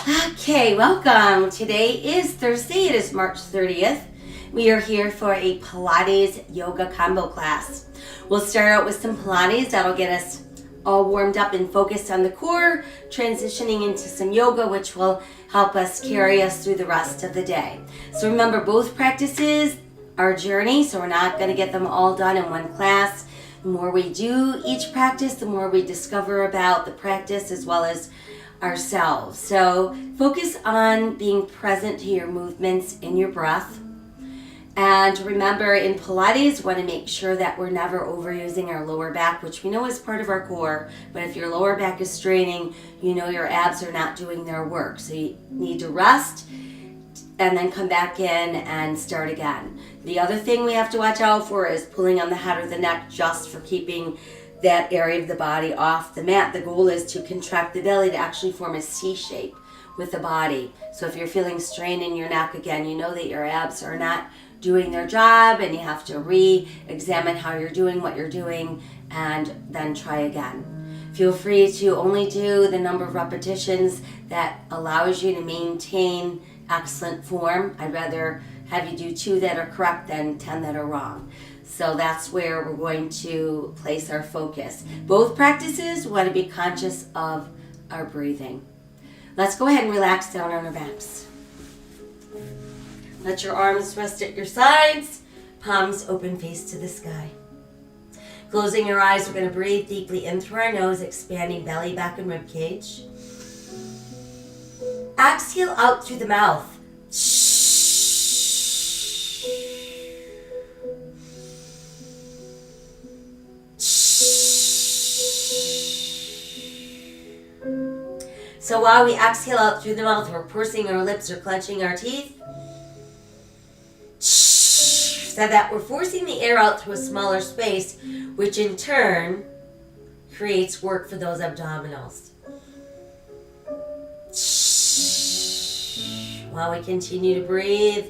Okay, welcome. Today is Thursday. It is March 30th. We are here for a Pilates yoga combo class. We'll start out with some Pilates. That'll get us all warmed up and focused on the core, transitioning into some yoga, which will help us carry us through the rest of the day. So remember, both practices are a journey, so we're not going to get them all done in one class. The more we do each practice, the more we discover about the practice as well as ourselves. So focus on being present to your movements in your breath. And remember, in Pilates, we want to make sure that we're never overusing our lower back, which we know is part of our core. But if your lower back is straining, you know your abs are not doing their work. So you need to rest and then come back in and start again. The other thing we have to watch out for is pulling on the head or the neck just for keeping that area of the body off the mat. The goal is to contract the belly to actually form a C shape with the body. So if you're feeling strain in your neck, again, you know that your abs are not doing their job and you have to re-examine how you're doing what you're doing and then try again. Feel free to only do the number of repetitions that allows you to maintain excellent form. I'd rather have you do 2 that are correct than 10 that are wrong. So that's where we're going to place our focus. Both practices, we want to be conscious of our breathing. Let's go ahead and relax down on our backs. Let your arms rest at your sides, palms open, face to the sky. Closing your eyes, we're going to breathe deeply in through our nose, expanding belly, back, and rib cage. Exhale out through the mouth. So while we exhale out through the mouth, we're pursing our lips or clenching our teeth. So that we're forcing the air out through a smaller space, which in turn creates work for those abdominals. While we continue to breathe,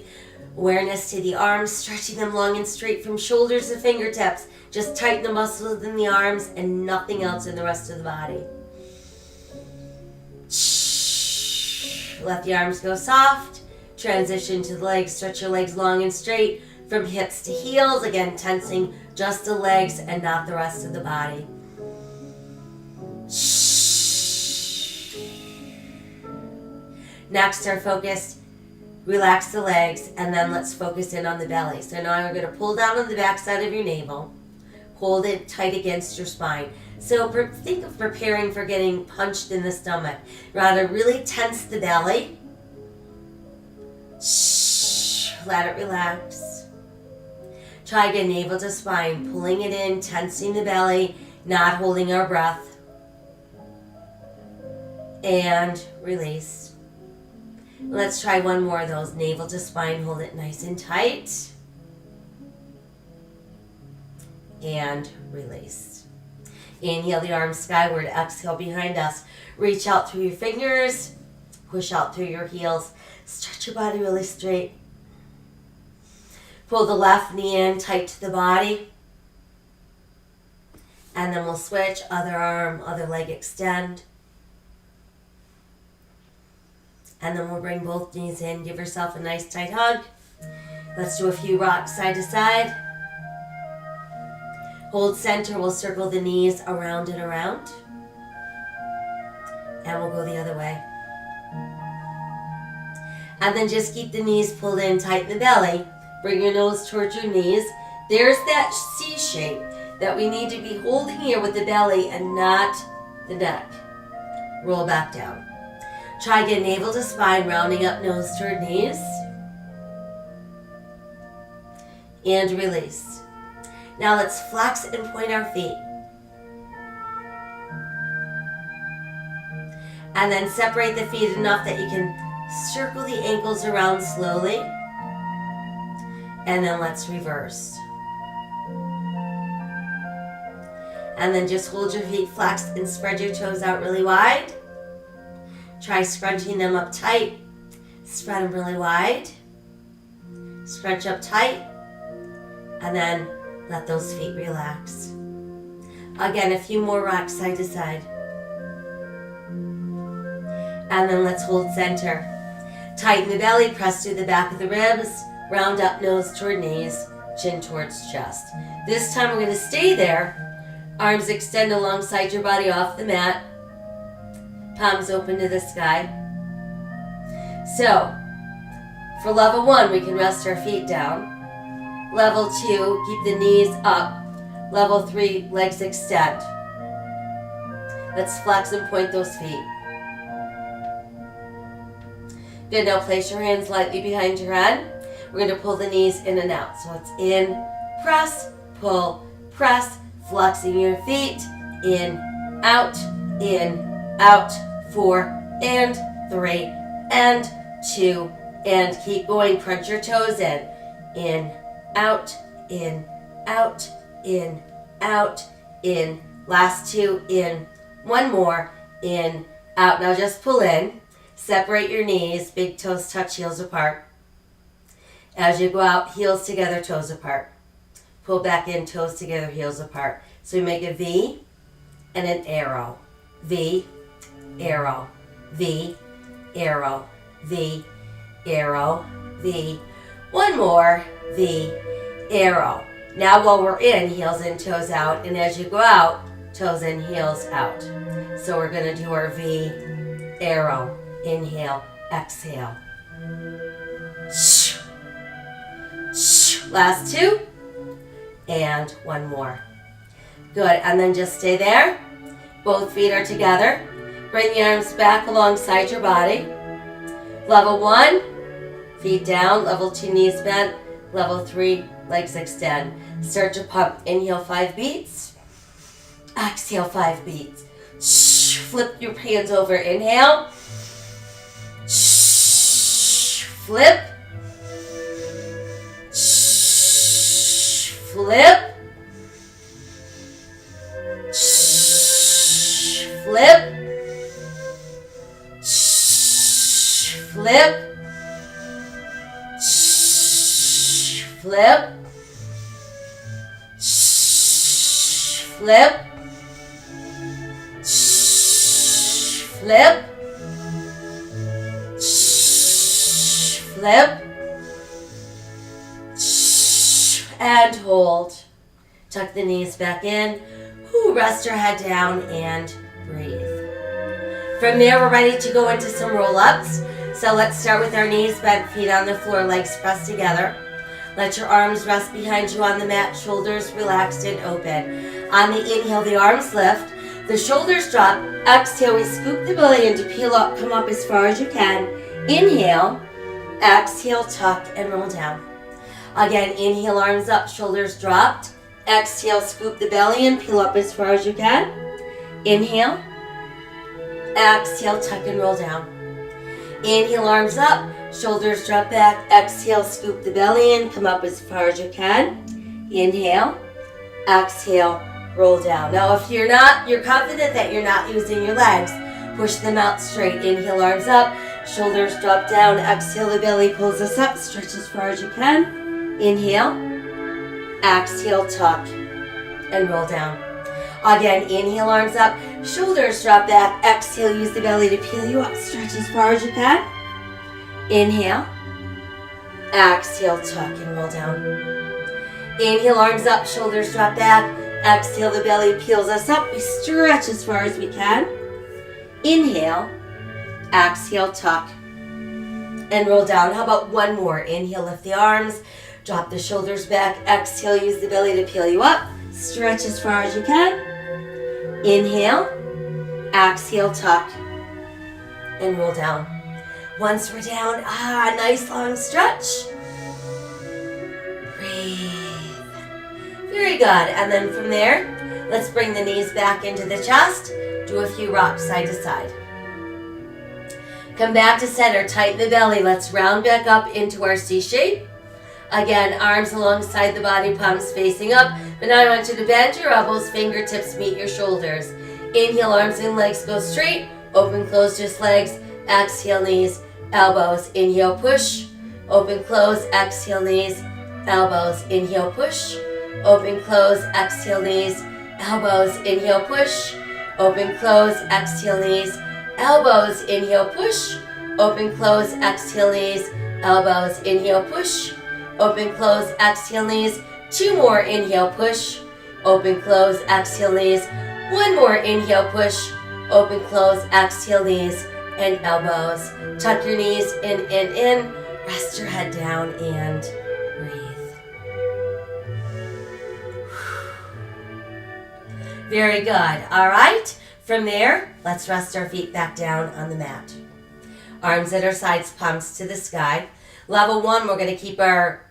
awareness to the arms, stretching them long and straight from shoulders to fingertips. Just tighten the muscles in the arms and nothing else in the rest of the body. Let the arms go soft. Transition to the legs. Stretch your legs long and straight from hips to heels. Again, tensing just the legs and not the rest of the body. Next, our focus, relax the legs, and then let's focus in on the belly. So now you're going to pull down on the back side of your navel. Hold it tight against your spine. So think of preparing for getting punched in the stomach. Rather, really tense the belly. Let it relax. Try again, navel to spine, pulling it in, tensing the belly, not holding our breath. And release. Let's try one more of those. Navel to spine, hold it nice and tight. And release. Inhale the arms skyward, exhale behind us. Reach out through your fingers, push out through your heels. Stretch your body really straight. Pull the left knee in tight to the body. And then we'll switch, other arm, other leg extend. And then we'll bring both knees in. Give yourself a nice tight hug. Let's do a few rocks side to side. Hold center. We'll circle the knees around and around. And we'll go the other way. And then just keep the knees pulled in, tighten the belly. Bring your nose towards your knees. There's that C shape that we need to be holding here with the belly and not the neck. Roll back down. Try again, navel to spine, rounding up nose toward knees. And release. Now let's flex and point our feet. And then separate the feet enough that you can circle the ankles around slowly. And then let's reverse. And then just hold your feet flexed and spread your toes out really wide. Try scrunching them up tight. Spread them really wide. Scrunch up tight. And then let those feet relax. Again, a few more rocks side to side. And then let's hold center. Tighten the belly, press through the back of the ribs, round up nose toward knees, chin towards chest. This time we're going to stay there. Arms extend alongside your body off the mat. Palms open to the sky. So, for level 1, we can rest our feet down. Level 2, keep the knees up. Level 3, legs extend. Let's flex and point those feet. Good, now place your hands lightly behind your head. We're going to pull the knees in and out. So it's in, press, pull, press, flexing your feet, in, out, 4, and 3, and 2, and keep going. Crunch your toes in, out, out, in. Last 2, in. One more, in, out. Now just pull in. Separate your knees, big toes touch, heels apart. As you go out, heels together, toes apart. Pull back in, toes together, heels apart. So we make a V and an arrow. V, arrow, V, arrow, V, arrow, V. One more, V, arrow. Now while we're in, heels in, toes out. And as you go out, toes in, heels out. So we're going to do our V, arrow. Inhale, exhale. Last 2. And one more. Good, and then just stay there. Both feet are together. Bring the arms back alongside your body. Level 1, feet down. Level 2, knees bent. Level 3, legs extend. Start to pump. Inhale, 5 beats. Exhale, 5 beats. Flip your hands over. Inhale. Flip. Flip. Flip. Flip. Flip. Flip. Flip. Flip. And hold. Tuck the knees back in. Rest your head down and breathe. From there, we're ready to go into some roll-ups. So let's start with our knees bent, feet on the floor, legs pressed together. Let your arms rest behind you on the mat, shoulders relaxed and open. On the inhale, the arms lift, the shoulders drop. Exhale, we scoop the belly in to peel up, come up as far as you can. Inhale, exhale, tuck and roll down. Again, inhale, arms up, shoulders dropped. Exhale, scoop the belly in, peel up as far as you can. Inhale, exhale, tuck and roll down. Inhale, arms up, shoulders drop back. Exhale, scoop the belly in, come up as far as you can. Inhale, exhale, roll down. Now if you're confident that you're not using your legs, push them out straight. Inhale, arms up, shoulders drop down. Exhale, the belly pulls us up, stretch as far as you can. Inhale, exhale, tuck and roll down. Again, inhale, arms up, shoulders drop back. Exhale, use the belly to peel you up, stretch as far as you can. Inhale, exhale, tuck and roll down. Inhale, arms up, shoulders drop back. Exhale, the belly peels us up. We stretch as far as we can. Inhale, exhale, tuck and roll down. How about one more? Inhale, lift the arms, drop the shoulders back. Exhale, use the belly to peel you up. Stretch as far as you can. Inhale, exhale, tuck and roll down. Once we're down, nice long stretch. Breathe. Very good. And then from there, let's bring the knees back into the chest. Do a few rocks side to side. Come back to center, tighten the belly. Let's round back up into our C shape. Again, arms alongside the body, palms facing up. But now I want you to bend your elbows, fingertips meet your shoulders. Inhale, arms and legs go straight. Open, close, just legs. Exhale, knees, elbows. Inhale, push. Open, close, exhale, knees, elbows. Inhale, push. Open, close, exhale, knees, elbows. Inhale, push. Open, close, exhale, knees, elbows, inhale, push, open, close, exhale, knees, elbows, inhale, push, open, close, exhale, knees, 2 more, inhale, push, open, close, exhale, knees, 1 more, inhale, push, open, close, exhale, knees, and elbows. Tuck your knees in, rest your head down and breathe. Very good. All right. From there, let's rest our feet back down on the mat. Arms at our sides, palms to the sky. Level 1, we're going to keep our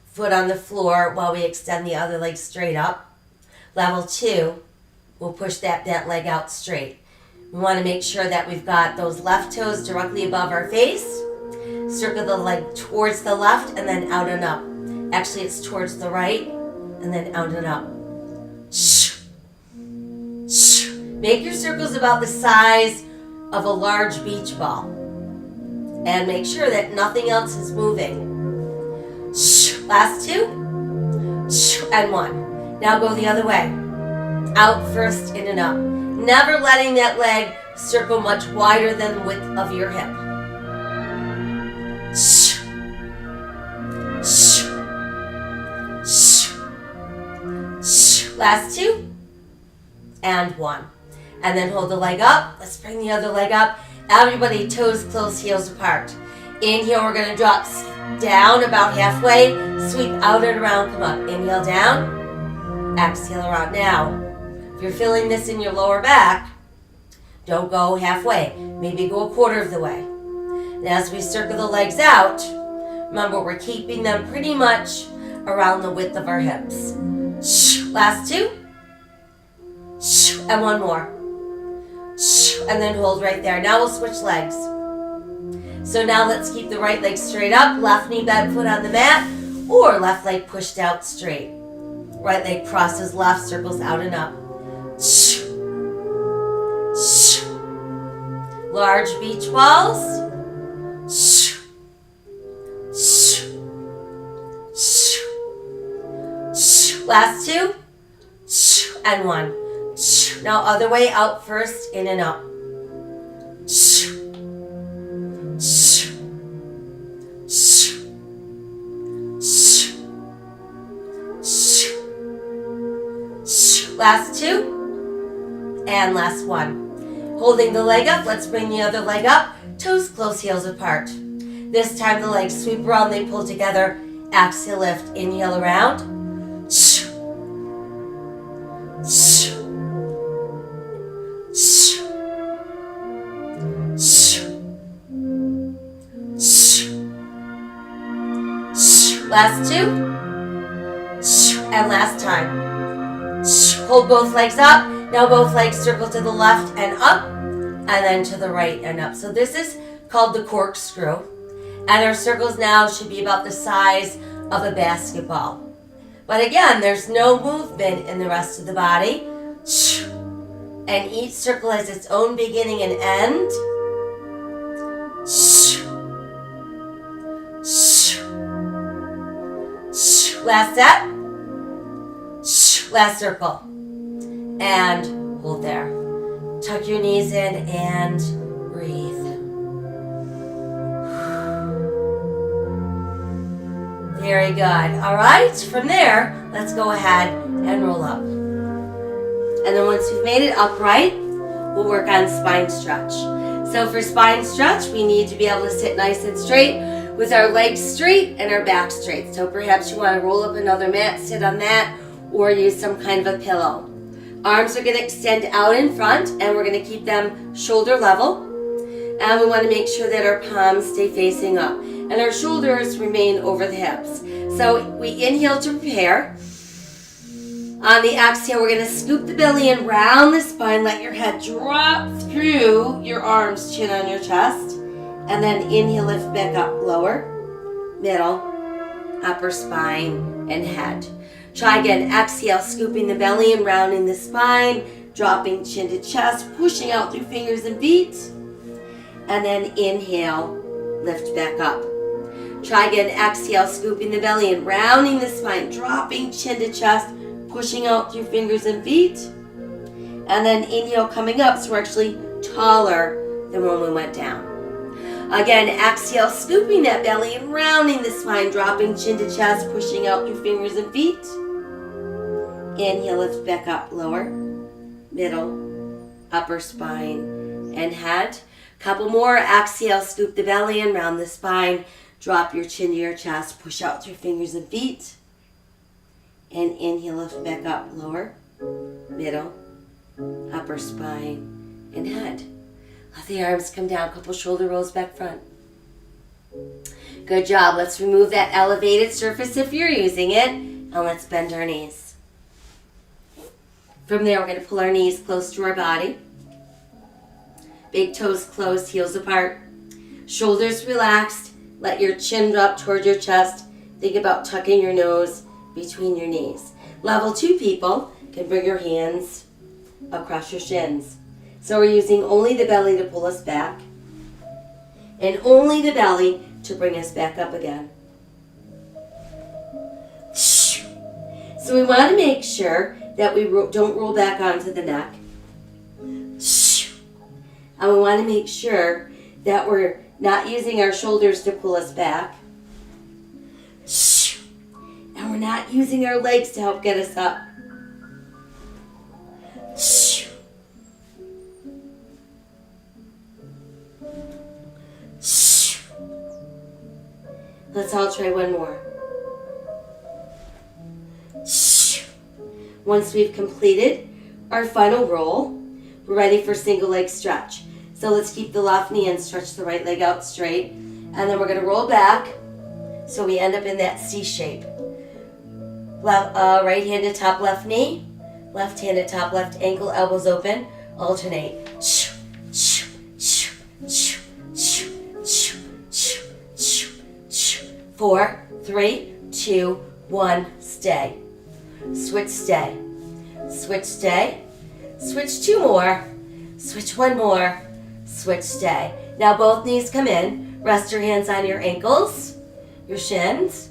foot on the floor while we extend the other leg straight up. Level 2, we'll push that leg out straight. We want to make sure that we've got those left toes directly above our face. Circle the leg towards the left and then out and up. Actually, it's towards the right and then out and up. Make your circles about the size of a large beach ball. And make sure that nothing else is moving. Last 2. And 1. Now go the other way. Out first, in and up. Never letting that leg circle much wider than the width of your hip. Last 2. And 1. And then hold the leg up. Let's bring the other leg up. Everybody, toes close, heels apart. Inhale, we're going to drop down about halfway. Sweep out and around, come up. Inhale down. Exhale around. Now, if you're feeling this in your lower back, don't go halfway. Maybe go a quarter of the way. And as we circle the legs out, remember we're keeping them pretty much around the width of our hips. Last 2. And 1 more. And then hold right there. Now we'll switch legs. So now let's keep the right leg straight up, left knee bent, foot on the mat, or left leg pushed out straight. Right leg crosses left, circles out and up. Large beach balls. Last 2. And 1. Now other way, out first, in and up. Last 2. And last 1. Holding the leg up, let's bring the other leg up. Toes close, heels apart. This time the legs sweep around, they pull together. Exhale, lift, inhale around. Last 2. And last time. Hold both legs up. Now both legs circle to the left and up, and then to the right and up. So this is called the corkscrew. And our circles now should be about the size of a basketball. But again, there's no movement in the rest of the body. And each circle has its own beginning and end. Last set. Last circle. And hold there. Tuck your knees in and breathe. Very good. All right, from there, let's go ahead and roll up. And then once we've made it upright, we'll work on spine stretch. So for spine stretch, we need to be able to sit nice and straight with our legs straight and our back straight. So perhaps you want to roll up another mat, sit on that, or use some kind of a pillow. Arms are going to extend out in front, and we're going to keep them shoulder level. And we want to make sure that our palms stay facing up, and our shoulders remain over the hips. So we inhale to prepare. On the exhale, we're going to scoop the belly in, round the spine, let your head drop through your arms, chin on your chest. And then inhale, lift back up, lower, middle, upper spine, and head. Try again, exhale, scooping the belly and rounding the spine, dropping chin to chest, pushing out through fingers and feet. And then inhale, lift back up. Try again, exhale, scooping the belly and rounding the spine, dropping chin to chest, pushing out through fingers and feet. And then inhale, coming up, so we're actually taller than when we went down. Again, exhale, scooping that belly and rounding the spine, dropping chin to chest, pushing out through fingers and feet. Inhale, lift back up, lower, middle, upper spine, and head. Couple more. Exhale, scoop the belly and round the spine. Drop your chin to your chest, push out through fingers and feet. And inhale, lift back up, lower, middle, upper spine, and head. Let the arms come down, couple shoulder rolls back front. Good job. Let's remove that elevated surface if you're using it, and let's bend our knees. From there, we're going to pull our knees close to our body. Big toes closed, heels apart. Shoulders relaxed. Let your chin drop toward your chest. Think about tucking your nose between your knees. Level 2 people can bring your hands across your shins. So we're using only the belly to pull us back and only the belly to bring us back up again. So we want to make sure that we don't roll back onto the neck. And we want to make sure that we're not using our shoulders to pull us back. And we're not using our legs to help get us up. Let's all try one more. Once we've completed our final roll, we're ready for single leg stretch. So let's keep the left knee and stretch the right leg out straight. And then we're going to roll back so we end up in that C shape. Right hand to top left knee, left hand to top left ankle, elbows open, alternate. 4, 3, 2, 1, stay. Switch, stay. Switch, stay. Switch 2 more. Switch 1 more. Switch, stay. Now both knees come in. Rest your hands on your ankles, your shins,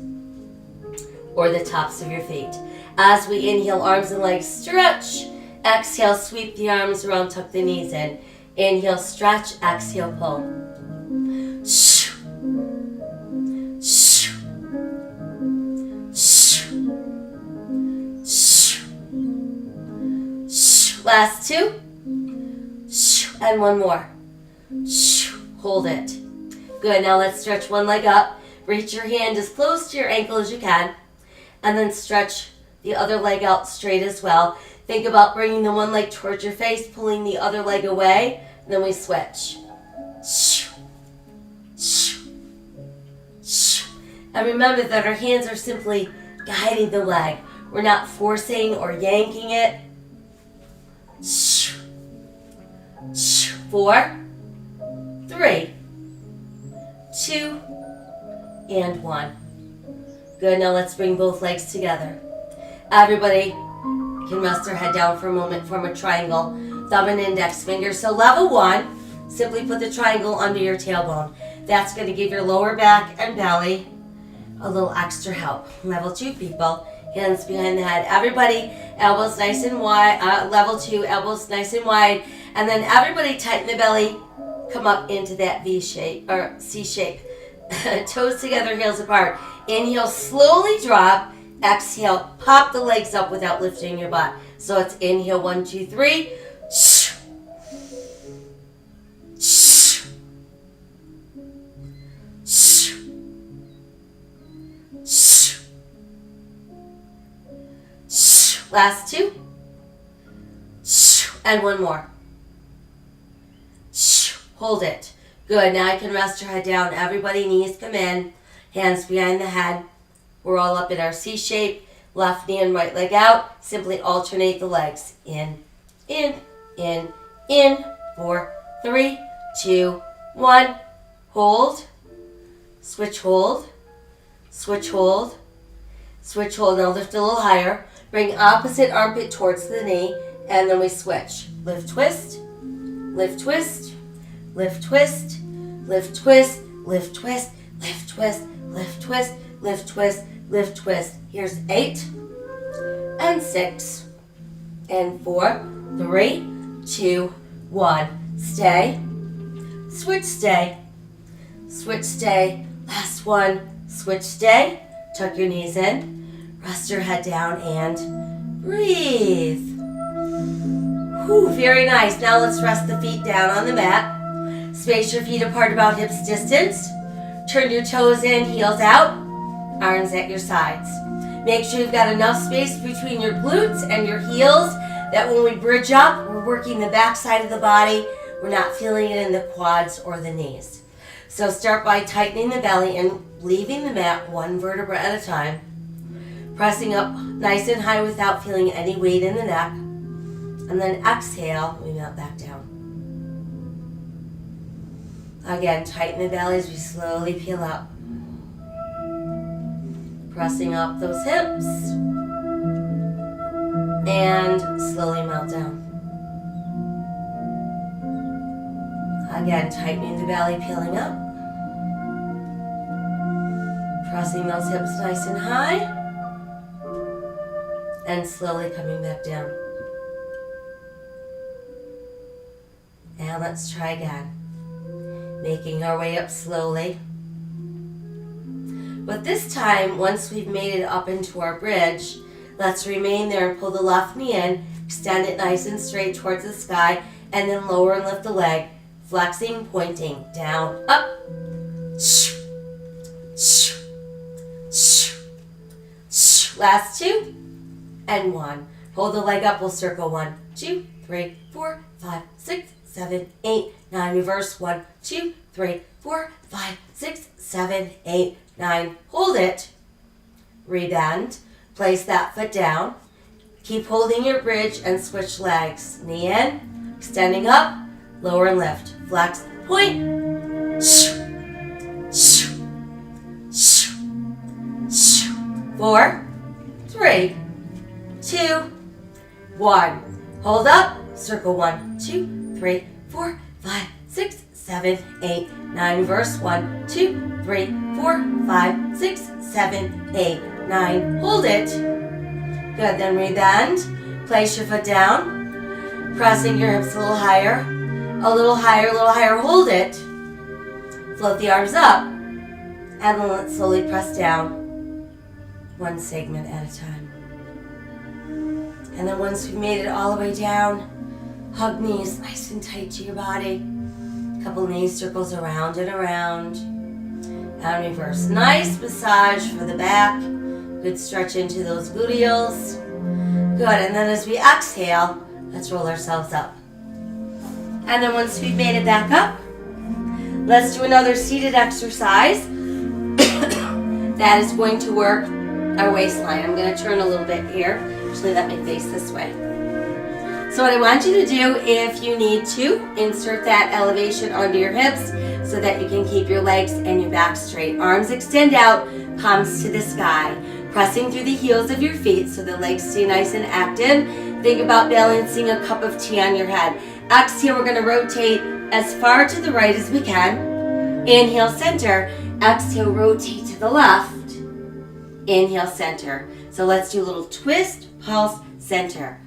or the tops of your feet. As we inhale, arms and legs stretch. Exhale, sweep the arms around, tuck the knees in. Inhale, stretch. Exhale, pull. Last 2. And 1 more. Hold it. Good. Now let's stretch one leg up. Reach your hand as close to your ankle as you can. And then stretch the other leg out straight as well. Think about bringing the one leg towards your face, pulling the other leg away. And then we switch. And remember that our hands are simply guiding the leg. We're not forcing or yanking it. 4, 3, 2, and 1. Good, now let's bring both legs together. Everybody can rest their head down for a moment, form a triangle, thumb and index finger. So level 1, simply put the triangle under your tailbone. That's going to give your lower back and belly a little extra help. Level 2 people, hands behind the head. Everybody, elbows nice and wide. Level 2, elbows nice and wide. And then everybody tighten the belly, come up into that V shape, or C shape. Toes together, heels apart. Inhale, slowly drop. Exhale, pop the legs up without lifting your butt. So it's inhale, 1, 2, 3. Last 2. And 1 more. Hold it. Good. Now I can rest your head down. Everybody, knees come in. Hands behind the head. We're all up in our C shape. Left knee and right leg out. Simply alternate the legs. In, in, in, in. 4, 3, 2, 1. Hold. Switch, hold. Switch, hold. Switch, hold. Now lift a little higher. Bring opposite armpit towards the knee. And then we switch. Lift, twist. Lift, twist. Lift, twist. Lift, twist. Lift, twist. Lift, twist. Lift, twist. Lift, twist. Lift, twist. Here's 8 and 6 and 4, 3, 2, 1. Stay. switch stay. Switch stay. Last one. Switch stay. Tuck your knees in. Rest your head down and breathe. Whew, very nice. Now let's rest the feet down on the mat. Space your feet apart about hips distance. Turn your toes in, heels out, arms at your sides. Make sure you've got enough space between your glutes and your heels that when we bridge up, we're working the back side of the body. We're not feeling it in the quads or the knees. So start by tightening the belly and leaving the mat one vertebra at a time. Pressing up nice and high without feeling any weight in the neck. And then exhale, we melt back down. Again, tighten the belly as we slowly peel up. Pressing up those hips. And slowly melt down. Again, tightening the belly, peeling up. Pressing those hips nice and high. And slowly coming back down. And let's try again. Making our way up slowly. But this time, once we've made it up into our bridge, let's remain there and pull the left knee in, extend it nice and straight towards the sky, and then lower and lift the leg, flexing, pointing, down, up. Last two, and one. Hold the leg up, we'll circle 1, 2, 3, 4, 5, 6, 7, 8, 9. Reverse 1, 2, 3, 4, 5, 6, 7, 8, 9. Hold it. Rebend. Place that foot down. Keep holding your bridge and switch legs. Knee in, extending up, lower and lift. Flex, point. 4, 3, 2, 1. Hold up. Circle 1, 2, 3, 4, 5, 6, 7, 8, 9. Reverse 1, 2, 3, 4, 5, 6, 7, 8, 9. Hold it. Good. Then rebend. Place your foot down. Pressing your hips a little higher. A little higher, a little higher. Hold it. Float the arms up. And then let's slowly press down. One segment at a time. And then once we've made it all the way down, hug knees nice and tight to your body. Couple knee circles around and around. And reverse. Nice massage for the back. Good stretch into those gluteals. Good. And then as we exhale, let's roll ourselves up. And then once we've made it back up, let's do another seated exercise. That is going to work our waistline. I'm going to turn a little bit here. Actually, let me face this way. So what I want you to do, if you need to, insert that elevation onto your hips so that you can keep your legs and your back straight. Arms extend out, palms to the sky. Pressing through the heels of your feet so the legs stay nice and active. Think about balancing a cup of tea on your head. Exhale, we're going to rotate as far to the right as we can. Inhale, center. Exhale, rotate to the left. Inhale, center. So let's do a little twist, pulse, center.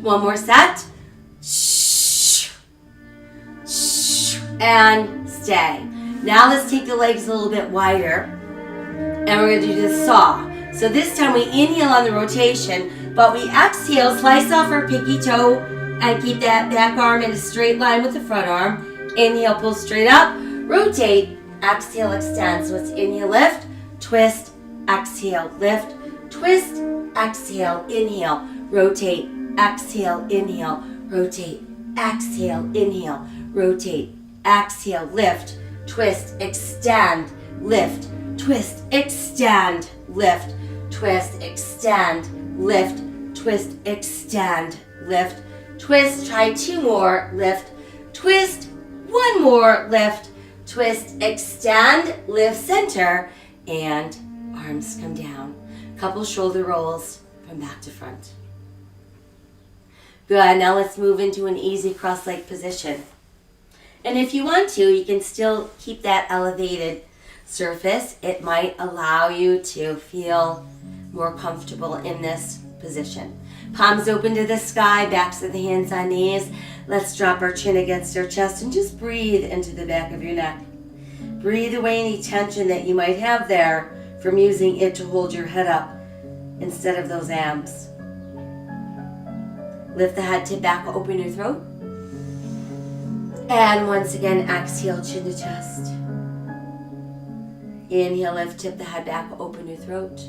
One more set. And stay. Now let's take the legs a little bit wider. And we're going to do the saw. So this time we inhale on the rotation, but we exhale, slice off our pinky toe, and keep that back arm in a straight line with the front arm. Inhale, pull straight up, rotate, exhale, extend. So it's inhale, lift, twist, exhale, lift, twist, exhale, inhale, rotate, exhale, inhale, rotate, exhale, inhale, rotate, exhale, lift, twist, extend, lift, twist, extend, lift, twist, extend, lift, twist, extend, lift, twist, try 2 more, lift, twist, 1 more, lift, twist, extend, lift, center, and arms come down. Couple shoulder rolls from back to front. Good. Now let's move into an easy cross-leg position. And if you want to, you can still keep that elevated surface. It might allow you to feel more comfortable in this position. Palms open to the sky, backs of the hands on knees. Let's drop our chin against our chest and just breathe into the back of your neck. Breathe away any tension that you might have there from using it to hold your head up instead of those abs. Lift the head, tip back, open your throat. And once again, exhale, chin to chest. Inhale, lift, tip the head back, open your throat.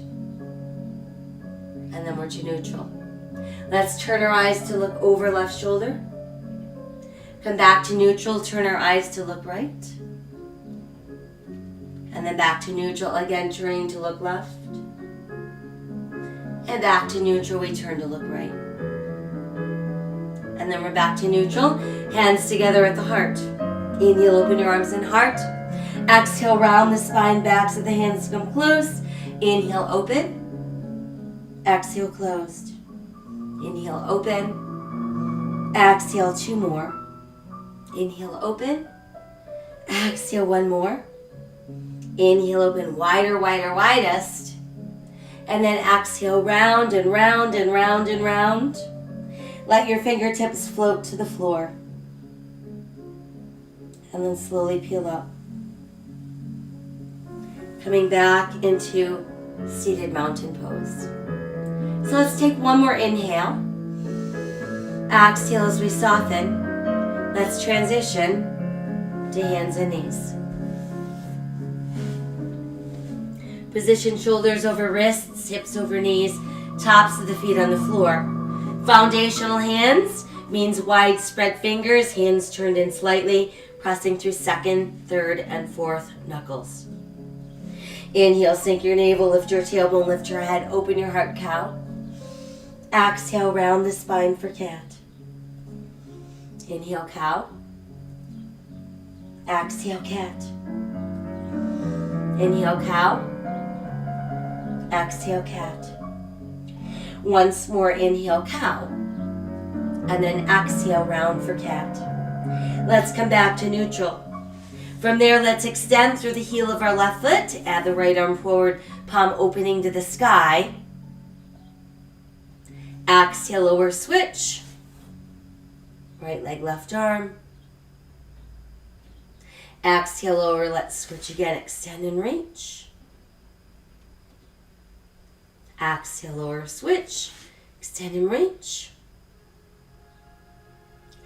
And then we're to neutral. Let's turn our eyes to look over left shoulder. Come back to neutral, turn our eyes to look right. And then back to neutral, again turning to look left. And back to neutral, we turn to look right. And then we're back to neutral, hands together at the heart. Inhale, open your arms and heart. Exhale, round the spine, backs of the hands come close. Inhale, open. Exhale, closed. Inhale, open. Exhale, two more. Inhale, open. Exhale, one more. Inhale, open, wider, wider, widest. And then exhale, round and round and round and round. Let your fingertips float to the floor. And then slowly peel up. Coming back into seated mountain pose. So let's take one more inhale. Exhale as we soften. Let's transition to hands and knees. Position shoulders over wrists, hips over knees, tops of the feet on the floor. Foundational hands means wide spread fingers, hands turned in slightly, pressing through second, third, and fourth knuckles. Inhale, sink your navel, lift your tailbone, lift your head, open your heart, cow. Exhale, round the spine for cat. Inhale, cow. Exhale, cat. Inhale, cow. Exhale, cat. Once more, inhale, cow. And then exhale, round for cat. Let's come back to neutral. From there, let's extend through the heel of our left foot. Add the right arm forward, palm opening to the sky. Exhale, lower switch. Right leg, left arm. Exhale, lower, let's switch again. Extend and reach. Exhale, lower, switch. Extend and reach.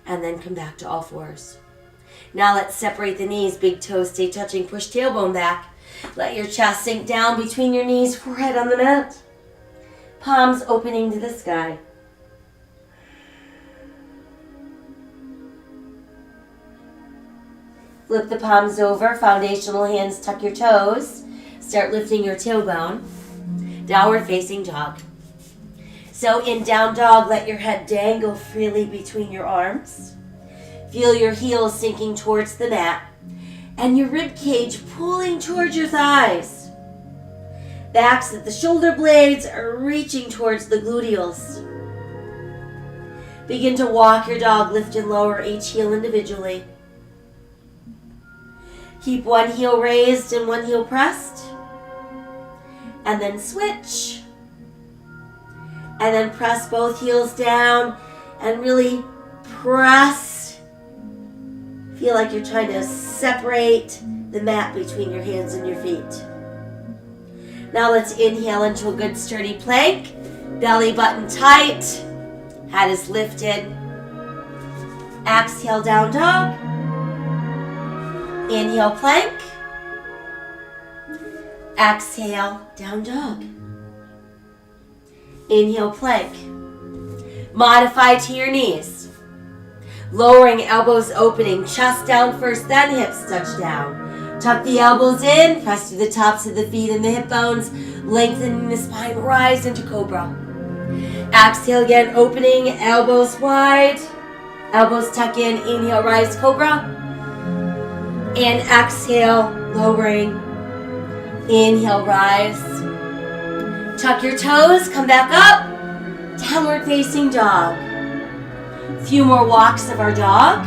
And then come back to all fours. Now let's separate the knees. Big toes stay touching. Push tailbone back. Let your chest sink down between your knees. Forehead on the mat. Palms opening to the sky. Flip the palms over. Foundational hands, tuck your toes. Start lifting your tailbone. Downward facing dog. So in down dog, let your head dangle freely between your arms. Feel your heels sinking towards the mat and your rib cage pulling towards your thighs. Backs of the shoulder blades are reaching towards the gluteals. Begin to walk your dog, lift and lower each heel individually. Keep one heel raised and one heel pressed. And then switch. And then press both heels down and really press. Feel like you're trying to separate the mat between your hands and your feet. Now let's inhale into a good sturdy plank. Belly button tight. Head is lifted. Exhale, down dog. Inhale, plank. Exhale, down dog. Inhale, plank. Modify to your knees. Lowering elbows opening, chest down first, then hips touch down. Tuck the elbows in, press to the tops of the feet and the hip bones, lengthening the spine, rise into cobra. Exhale again, opening, elbows wide. Elbows tuck in, inhale, rise, cobra. And exhale, lowering. Inhale, rise. Tuck your toes, come back up. Downward facing dog. Few more walks of our dog.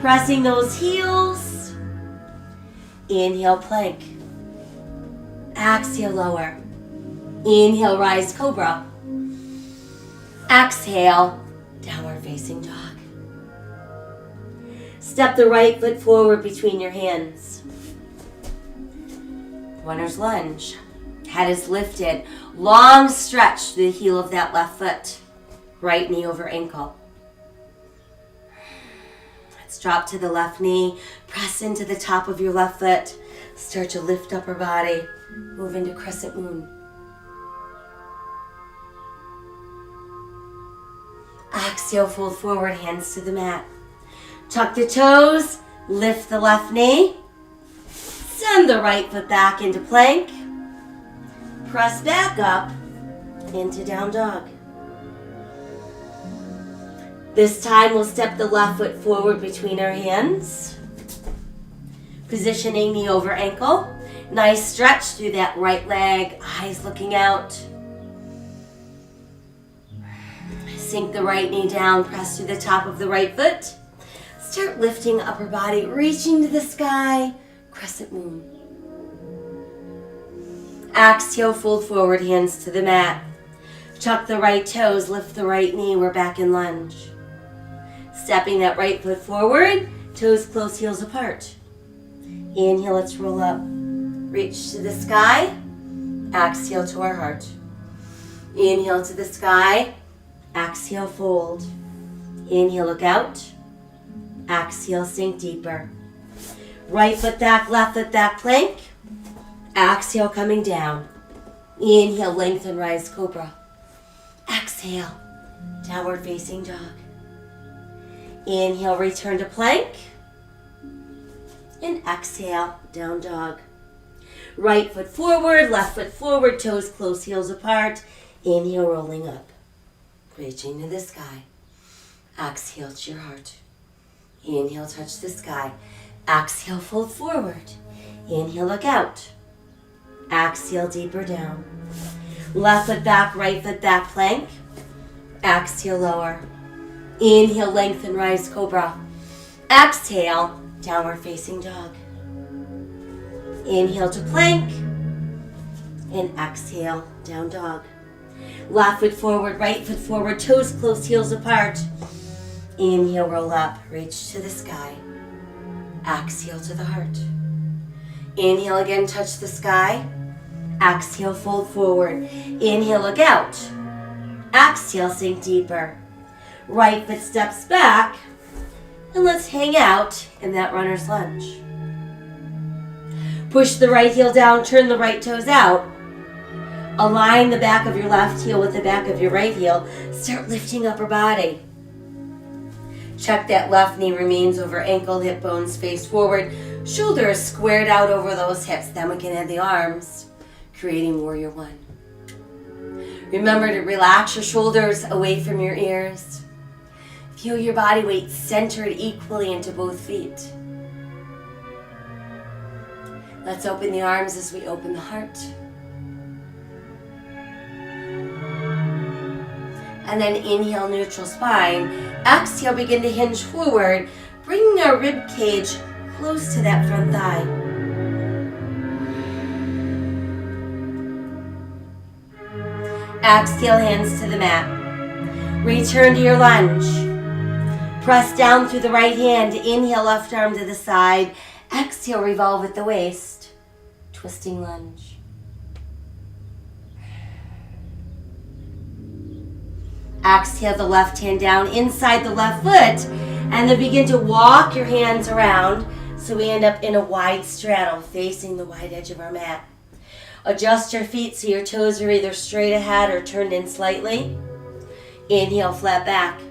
Pressing those heels. Inhale, plank. Exhale, lower. Inhale, rise, cobra. Exhale, downward facing dog. Step the right foot forward between your hands. Runner's lunge. Head is lifted. Long stretch through the heel of that left foot. Right knee over ankle. Let's drop to the left knee. Press into the top of your left foot. Start to lift upper body. Move into crescent moon. Exhale, fold forward, hands to the mat. Tuck the toes, lift the left knee. Send the right foot back into plank. Press back up into down dog. This time we'll step the left foot forward between our hands. Positioning knee over ankle. Nice stretch through that right leg, eyes looking out. Sink the right knee down, press through the top of the right foot. Start lifting upper body, reaching to the sky, crescent moon. Exhale, fold forward, hands to the mat. Tuck the right toes, lift the right knee, we're back in lunge. Stepping that right foot forward, toes close, heels apart. Inhale, let's roll up. Reach to the sky. Exhale to our heart. Inhale to the sky. Exhale, fold. Inhale, look out. Exhale, sink deeper. Right foot back, left foot back, plank. Exhale, coming down. Inhale, lengthen, rise, cobra. Exhale, downward facing dog. Inhale, return to plank. And exhale, down dog. Right foot forward, left foot forward, toes close, heels apart. Inhale, rolling up. Reaching to the sky. Exhale to your heart. Inhale, touch the sky. Exhale, fold forward. Inhale, look out. Exhale, deeper down. Left foot back, right foot back, plank. Exhale, lower. Inhale, lengthen, rise, cobra. Exhale, downward facing dog. Inhale to plank. And exhale, down dog. Left foot forward, right foot forward, toes close, heels apart. Inhale, roll up, reach to the sky. Exhale to the heart. Inhale again, touch the sky. Exhale, fold forward. Inhale, look out. Exhale, sink deeper. Right foot steps back. And let's hang out in that runner's lunge. Push the right heel down, turn the right toes out. Align the back of your left heel with the back of your right heel. Start lifting upper body. Check that left knee remains over ankle, hip bones face forward. Shoulders squared out over those hips. Then we can add the arms, creating warrior one. Remember to relax your shoulders away from your ears. Feel your body weight centered equally into both feet. Let's open the arms as we open the heart. And then inhale, neutral spine. Exhale, begin to hinge forward, bringing our rib cage close to that front thigh. Exhale, hands to the mat. Return to your lunge. Press down through the right hand. Inhale, left arm to the side. Exhale, revolve with the waist. Twisting lunge. Exhale the left hand down inside the left foot. And then begin to walk your hands around so we end up in a wide straddle facing the wide edge of our mat. Adjust your feet so your toes are either straight ahead or turned in slightly. Inhale, flat back.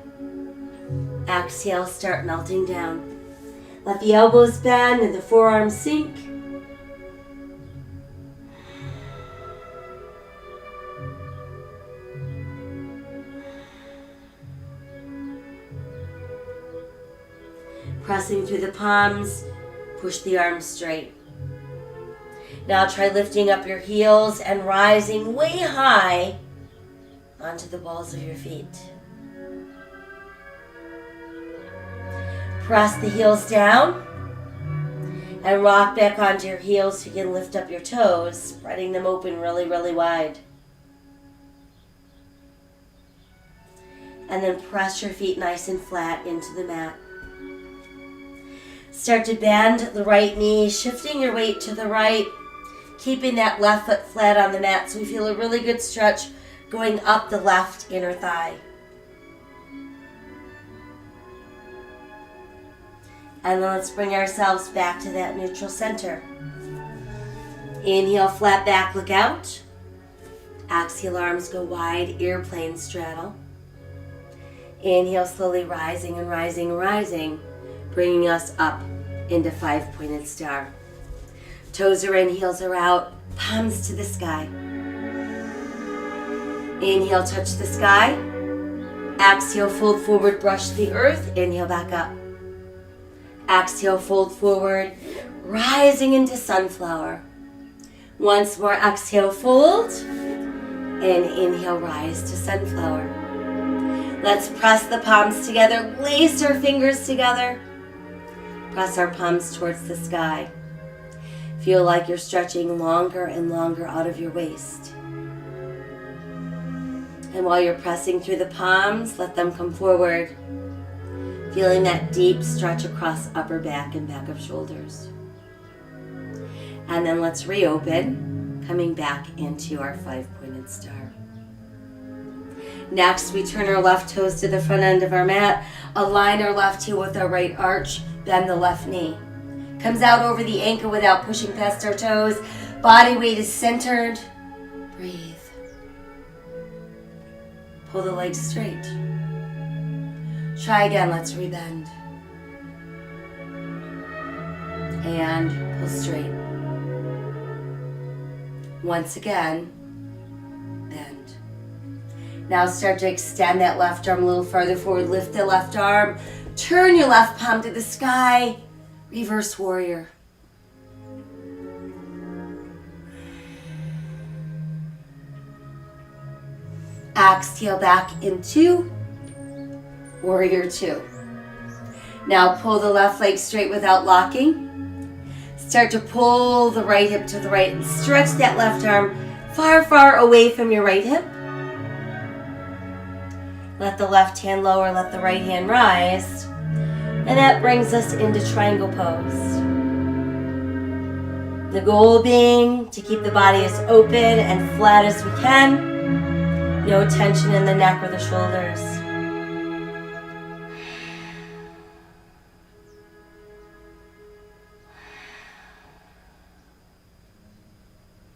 Exhale, start melting down. Let the elbows bend and the forearms sink. Pressing through the palms, push the arms straight. Now try lifting up your heels and rising way high onto the balls of your feet. Press the heels down and rock back onto your heels so you can lift up your toes, spreading them open really, really wide. And then press your feet nice and flat into the mat. Start to bend the right knee, shifting your weight to the right, keeping that left foot flat on the mat so we feel a really good stretch going up the left inner thigh. And then let's bring ourselves back to that neutral center. Inhale, flat back, look out. Exhale, arms go wide, airplane straddle. Inhale, slowly rising and rising and rising, bringing us up into 5-pointed star. Toes are in, heels are out, palms to the sky. Inhale, touch the sky. Exhale, fold forward, brush the earth. Inhale, back up. Exhale, fold forward, rising into sunflower. Once more, exhale, fold, and inhale, rise to sunflower. Let's press the palms together, lace our fingers together. Press our palms towards the sky. Feel like you're stretching longer and longer out of your waist. And while you're pressing through the palms, let them come forward. Feeling that deep stretch across upper back and back of shoulders. And then let's reopen, coming back into our 5-pointed star. Next, we turn our left toes to the front end of our mat, align our left heel with our right arch, bend the left knee. Comes out over the ankle without pushing past our toes. Body weight is centered. Breathe. Pull the legs straight. Try again, let's rebend. And pull straight. Once again, bend. Now start to extend that left arm a little farther forward. Lift the left arm. Turn your left palm to the sky. Reverse warrior. Exhale back into warrior 2. Now pull the left leg straight without locking. Start to pull the right hip to the right and stretch that left arm far, far away from your right hip. Let the left hand lower, let the right hand rise. And that brings us into triangle pose. The goal being to keep the body as open and flat as we can. No tension in the neck or the shoulders.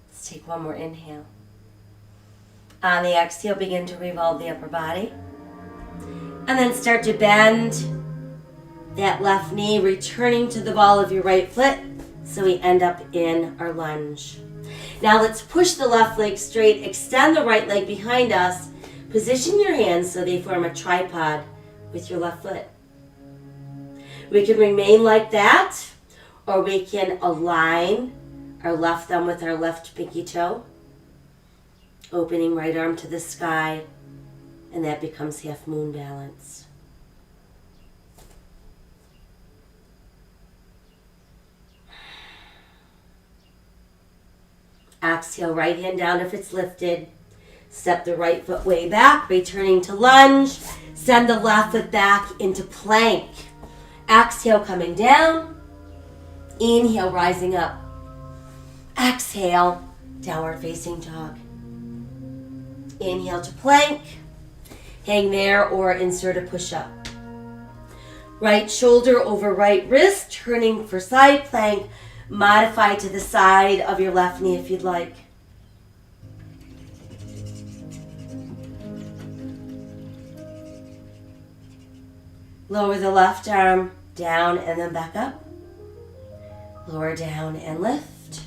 Let's take one more inhale. On the exhale, begin to revolve the upper body. And then start to bend that left knee, returning to the ball of your right foot, so we end up in our lunge. Now let's push the left leg straight, extend the right leg behind us, position your hands so they form a tripod with your left foot. We can remain like that, or we can align our left thumb with our left pinky toe, opening right arm to the sky, and that becomes half moon balance. Exhale, right hand down if it's lifted. Step the right foot way back, returning to lunge. Send the left foot back into plank. Exhale, coming down. Inhale, rising up. Exhale, downward facing dog. Inhale to plank. Hang there or insert a push-up. Right shoulder over right wrist, turning for side plank. Modify to the side of your left knee if you'd like. Lower the left arm down and then back up. Lower down and lift.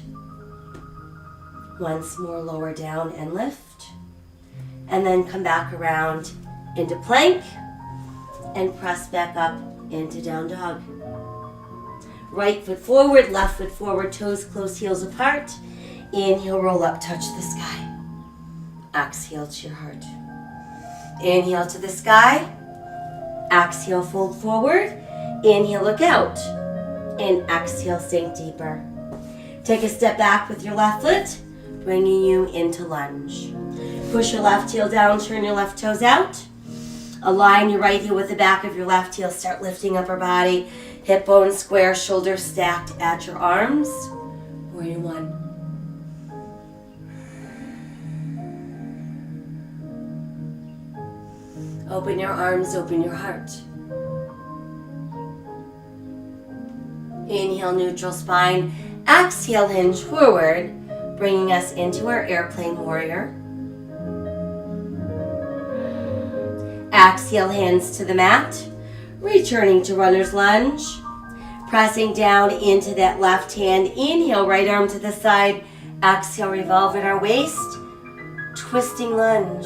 Once more, lower down and lift. And then come back around into plank and press back up into down dog. Right foot forward, left foot forward, toes close, heels apart. Inhale, roll up, touch the sky. Exhale to your heart. Inhale to the sky. Exhale, fold forward. Inhale, look out. And exhale, sink deeper. Take a step back with your left foot, bringing you into lunge. Push your left heel down, turn your left toes out. Align your right heel with the back of your left heel. Start lifting upper body, hip bone square, shoulders stacked at your arms. Warrior one. Open your arms, open your heart. Inhale, neutral spine. Exhale, hinge forward, bringing us into our airplane warrior. Exhale, hands to the mat. Returning to runner's lunge. Pressing down into that left hand. Inhale, right arm to the side. Exhale, revolve at our waist. Twisting lunge.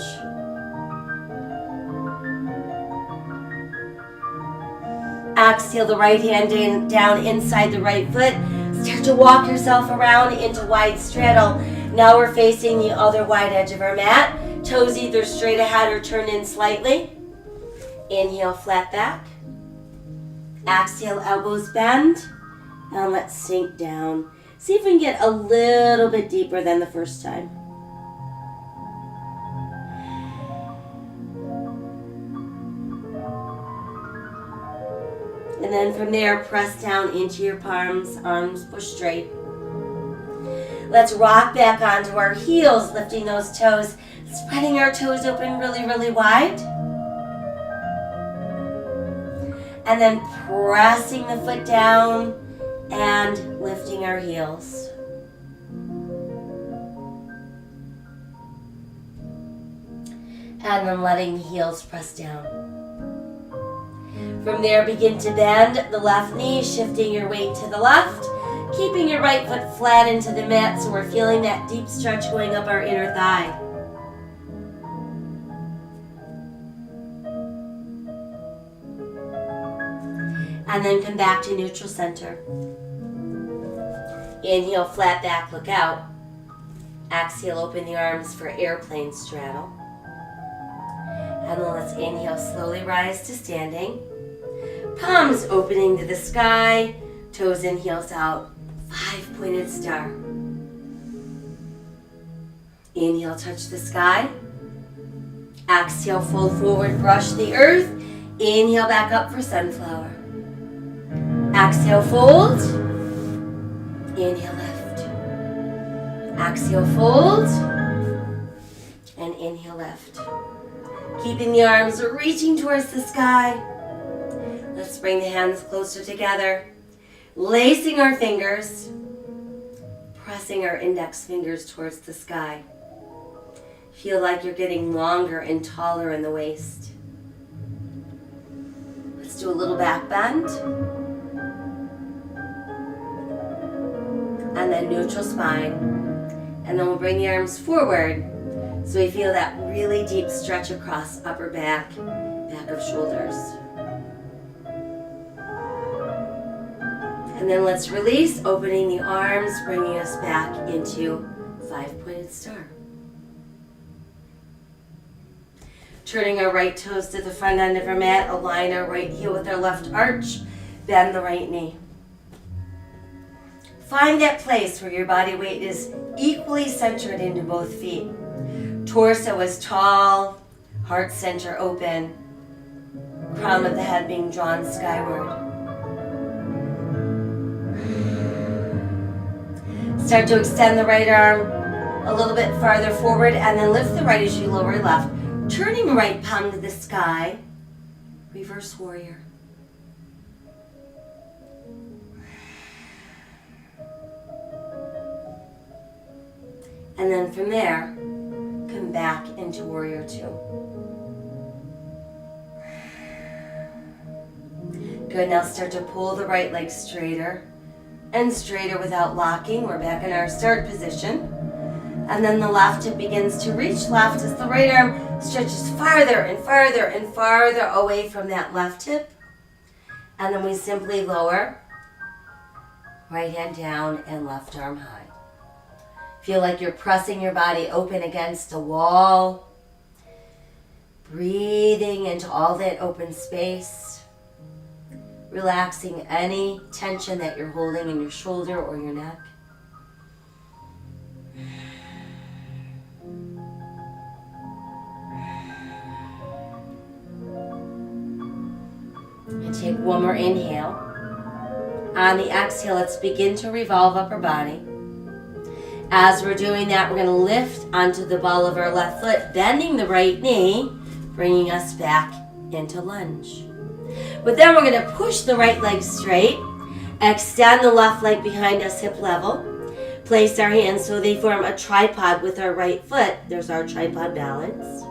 Exhale, the right hand down inside the right foot. Start to walk yourself around into wide straddle. Now we're facing the other wide edge of our mat. Toes either straight ahead or turn in slightly. Inhale, flat back. Exhale, elbows bend. And let's sink down. See if we can get a little bit deeper than the first time. And then from there, press down into your palms, arms push straight. Let's rock back onto our heels, lifting those toes, spreading our toes open really, really wide. And then pressing the foot down and lifting our heels. And then letting the heels press down. From there, begin to bend the left knee, shifting your weight to the left, keeping your right foot flat into the mat so we're feeling that deep stretch going up our inner thigh. And then come back to neutral center. Inhale, flat back, look out. Exhale, open the arms for airplane straddle. And then let's inhale, slowly rise to standing. Palms opening to the sky, toes in, heels out, 5-pointed star. Inhale, touch the sky. Exhale, fold forward, brush the earth. Inhale, back up for sunflower. Exhale, fold. Inhale, lift. Exhale, fold. And inhale, lift. Keeping the arms reaching towards the sky. Let's bring the hands closer together. Lacing our fingers. Pressing our index fingers towards the sky. Feel like you're getting longer and taller in the waist. Let's do a little back bend. And then neutral spine. And then we'll bring the arms forward so we feel that really deep stretch across upper back, back of shoulders. And then let's release, opening the arms, bringing us back into 5-pointed star. Turning our right toes to the front end of our mat, align our right heel with our left arch, bend the right knee. Find that place where your body weight is equally centered into both feet. Torso is tall, heart center open, crown of the head being drawn skyward. Start to extend the right arm a little bit farther forward and then lift the right as you lower left. Turning the right palm to the sky, reverse warrior. And then from there, come back into warrior two. Good, now start to pull the right leg straighter and straighter without locking. We're back in our start position. And then the left hip begins to reach left as the right arm stretches farther and farther and farther away from that left hip. And then we simply lower, right hand down and left arm high. Feel like you're pressing your body open against a wall. Breathing into all that open space. relaxing any tension that you're holding in your shoulder or your neck. And take one more inhale. On the exhale, let's begin to revolve upper body. As we're doing that, we're going to lift onto the ball of our left foot, bending the right knee, bringing us back into lunge. But then we're going to push the right leg straight, extend the left leg behind us hip level, place our hands so they form a tripod with our right foot. There's our tripod balance.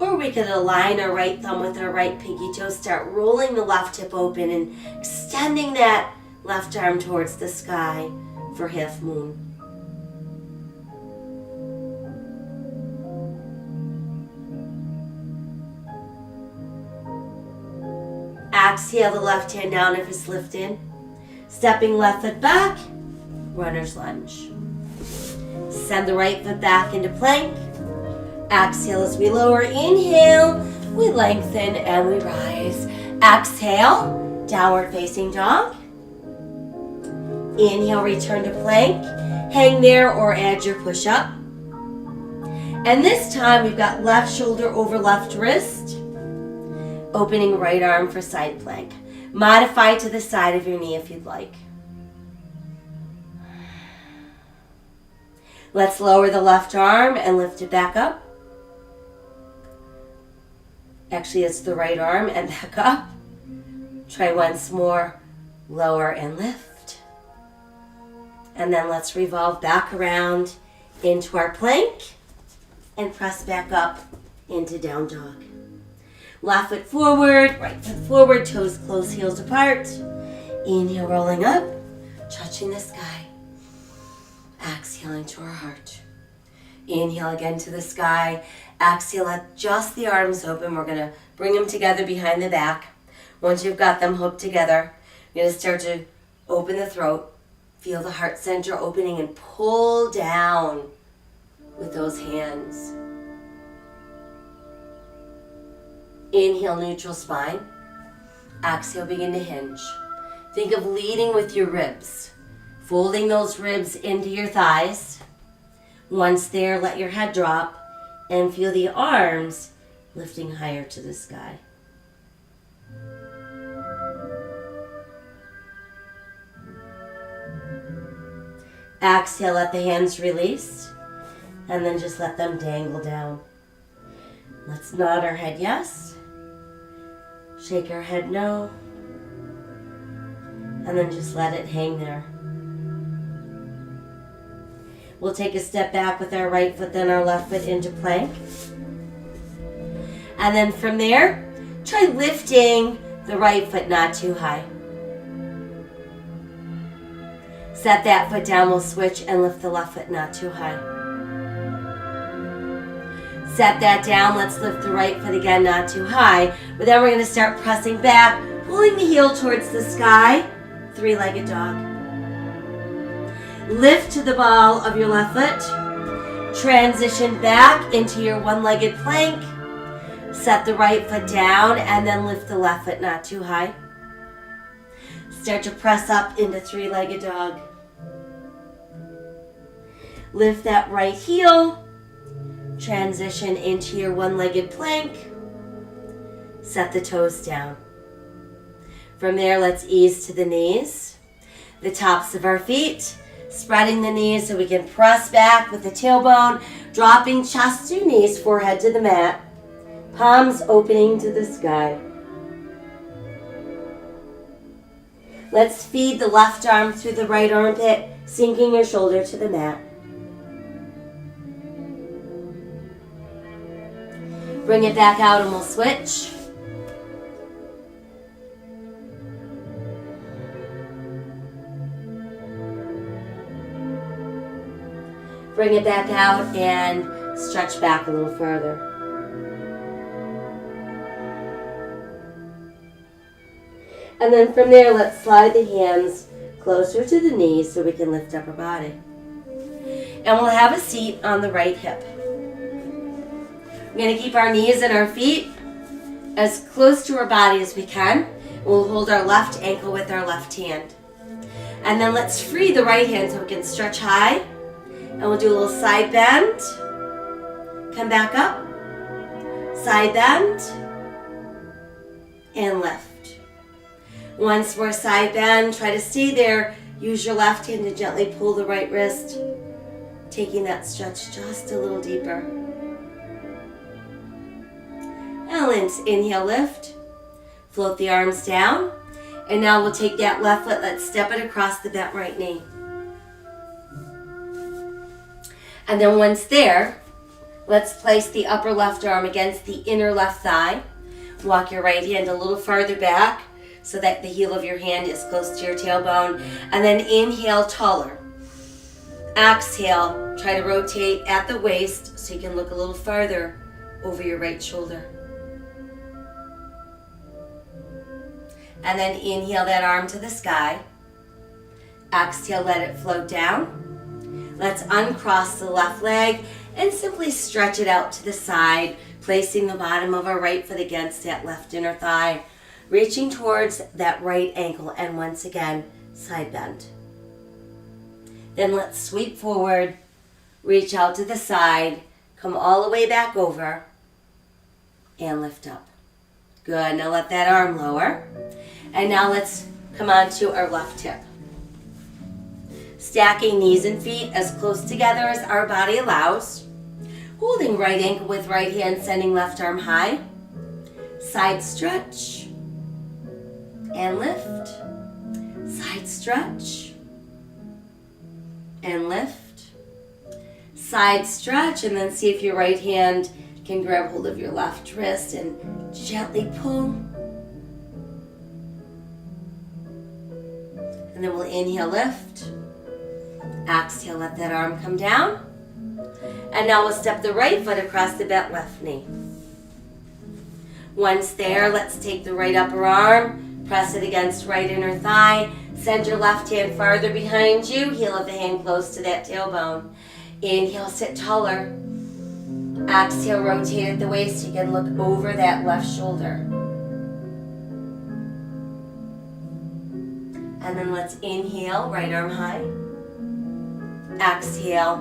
Or we could align our right thumb with our right pinky toe, start rolling the left hip open and extending that left arm towards the sky for half moon. Exhale the left hand down if it's lifted. Stepping left foot back, runner's lunge. Send the right foot back into plank. Exhale as we lower. Inhale, we lengthen and we rise. Exhale, downward facing dog. Inhale, return to plank. Hang there or add your push-up. And this time we've got left shoulder over left wrist. Opening right arm for side plank. Modify to the side of your knee if you'd like. Let's lower the left arm and lift it back up. Actually, it's the right arm and back up. Try once more. Lower and lift. And then let's revolve back around into our plank and press back up into down dog. Left foot forward, right foot forward, toes close, heels apart. Inhale, rolling up, touching the sky. Exhaling to our heart. Inhale again to the sky. Exhale, let just the arms open. We're going to bring them together behind the back. Once you've got them hooked together, you're going to start to open the throat. Feel the heart center opening and pull down with those hands. Inhale, neutral spine. Exhale, begin to hinge. Think of leading with your ribs. Folding those ribs into your thighs. Once there, let your head drop and feel the arms lifting higher to the sky. Exhale, let the hands release, and then just let them dangle down. Let's nod our head yes, shake our head no, and then just let it hang there. We'll take a step back with our right foot, then our left foot into plank. And then from there, try lifting the right foot not too high. Set that foot down, we'll switch and lift the left foot not too high. Set that down, let's lift the right foot again, not too high. But then we're going to start pressing back, pulling the heel towards the sky, three-legged dog. Lift to the ball of your left foot. Transition back into your one-legged plank. Set the right foot down and then lift the left foot not too high. Start to press up into three-legged dog. Lift that right heel. Transition into your one-legged plank. Set the toes down. From there, let's ease to the knees. The tops of our feet. Spreading the knees so we can press back with the tailbone. Dropping chest to knees, forehead to the mat. Palms opening to the sky. Let's feed the left arm through the right armpit, sinking your shoulder to the mat. Bring it back out and we'll switch. Bring it back out and stretch back a little further. And then from there, let's slide the hands closer to the knees so we can lift up our body. And we'll have a seat on the right hip. We're going to keep our knees and our feet as close to our body as we can. We'll hold our left ankle with our left hand. And then let's free the right hand so we can stretch high. And we'll do a little side bend. Come back up. Side bend. And lift. Once more side bend. Try to stay there. Use your left hand to gently pull the right wrist. Taking that stretch just a little deeper. And let's inhale, lift. Float the arms down. And now we'll take that left foot, let's step it across the bent right knee. And then once there, let's place the upper left arm against the inner left thigh. Walk your right hand a little farther back so that the heel of your hand is close to your tailbone. And then inhale, taller. Exhale, try to rotate at the waist so you can look a little farther over your right shoulder. And then inhale that arm to the sky. Exhale, let it float down. Let's uncross the left leg and simply stretch it out to the side, placing the bottom of our right foot against that left inner thigh, reaching towards that right ankle, and once again, side bend. Then let's sweep forward, reach out to the side, come all the way back over, and lift up. Good, now let that arm lower. And now let's come on to our left hip. Stacking knees and feet as close together as our body allows. Holding right ankle with right hand, sending left arm high. Side stretch. And lift. Side stretch. And lift. Side stretch, and then see if your right hand can grab hold of your left wrist and gently pull. And then we'll inhale, lift. Exhale, let that arm come down. And now we'll step the right foot across the bent left knee. Once there, let's take the right upper arm, press it against right inner thigh, send your left hand farther behind you, heel of the hand close to that tailbone. Inhale, sit taller. Exhale, rotate at the waist. You can look over that left shoulder. And then let's inhale, right arm high. Exhale,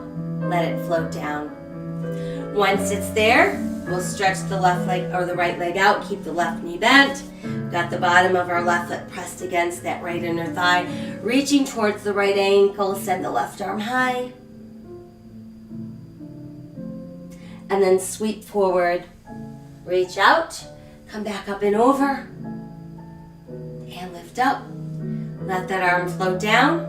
let it float down. Once it's there, we'll stretch the left leg or the right leg out, keep the left knee bent. Got the bottom of our left foot pressed against that right inner thigh. Reaching towards the right ankle, send the left arm high. And then sweep forward, reach out, come back up and over, and lift up. Let that arm float down.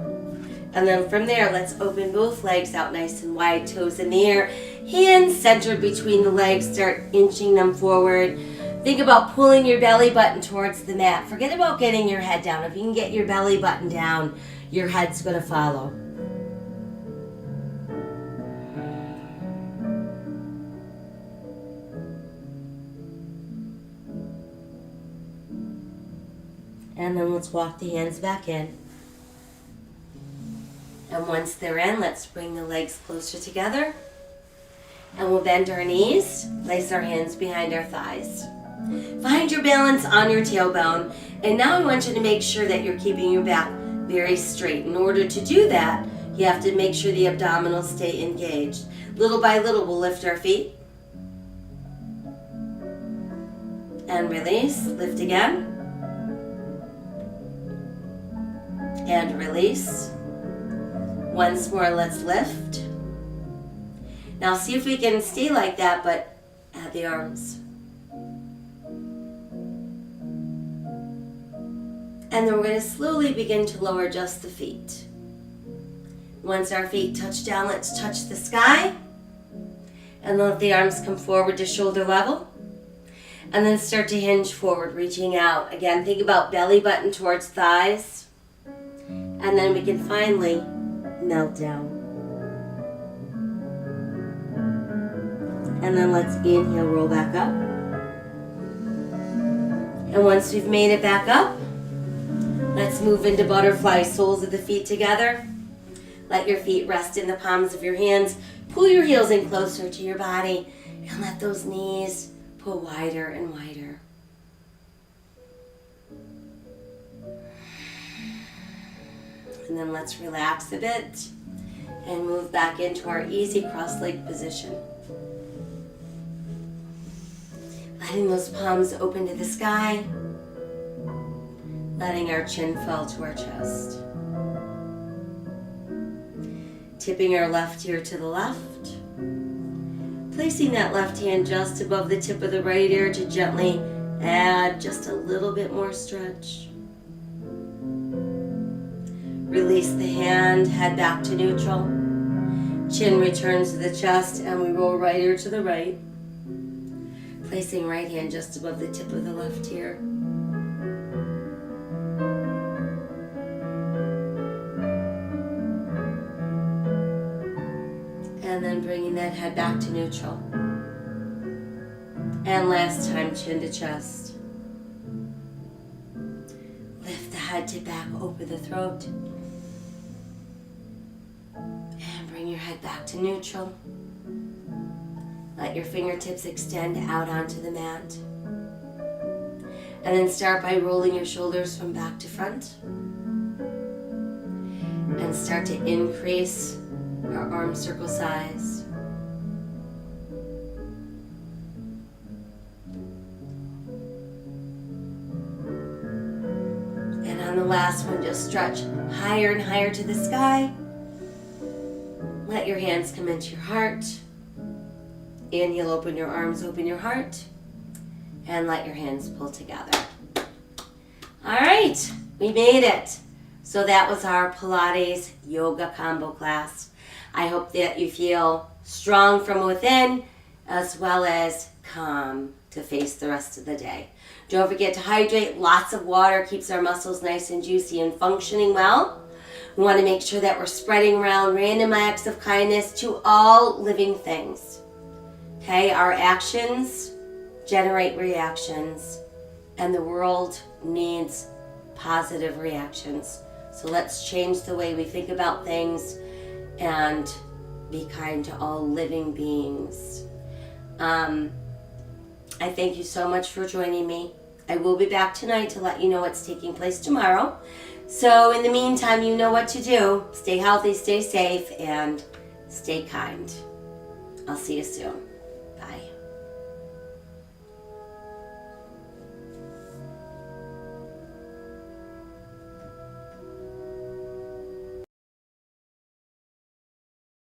And then from there, let's open both legs out nice and wide, toes in the air. Hands centered between the legs, start inching them forward. Think about pulling your belly button towards the mat. Forget about getting your head down. If you can get your belly button down, your head's going to follow. And then let's walk the hands back in. And once they're in, let's bring the legs closer together. And we'll bend our knees, place our hands behind our thighs. Find your balance on your tailbone. And now I want you to make sure that you're keeping your back very straight. In order to do that, you have to make sure the abdominals stay engaged. Little by little, we'll lift our feet. And release, lift again. And release. Once more, let's lift. Now see if we can stay like that, but add the arms. And then we're going to slowly begin to lower just the feet. Once our feet touch down, let's touch the sky. And let the arms come forward to shoulder level. And then start to hinge forward, reaching out. Again, think about belly button towards thighs. And then we can finally melt down. And then let's inhale, roll back up. And once we've made it back up, let's move into butterfly, soles of the feet together. Let your feet rest in the palms of your hands. Pull your heels in closer to your body and let those knees pull wider and wider. And then let's relax a bit and move back into our easy cross-leg position. Letting those palms open to the sky. Letting our chin fall to our chest. Tipping our left ear to the left. Placing that left hand just above the tip of the right ear to gently add just a little bit more stretch. Release the hand, head back to neutral. Chin returns to the chest and we roll right ear to the right. Placing right hand just above the tip of the left ear. And then bringing that head back to neutral. And last time, chin to chest. Lift the head to back, open the throat. And bring your head back to neutral. Let your fingertips extend out onto the mat. And then start by rolling your shoulders from back to front. And start to increase our arm circle size. And on the last one, just stretch higher and higher to the sky. Let your hands come into your heart. Inhale, open your arms, open your heart. And let your hands pull together. All right, we made it. So that was our Pilates yoga combo class. I hope that you feel strong from within as well as calm to face the rest of the day. Don't forget to hydrate. Lots of water keeps our muscles nice and juicy and functioning well. We want to make sure that we're spreading around random acts of kindness to all living things. Okay, our actions generate reactions, and the world needs positive reactions. So let's change the way we think about things and be kind to all living beings. I thank you so much for joining me. I will be back tonight to let you know what's taking place tomorrow. So in the meantime, you know what to do. Stay healthy, stay safe, and stay kind. I'll see you soon. Bye.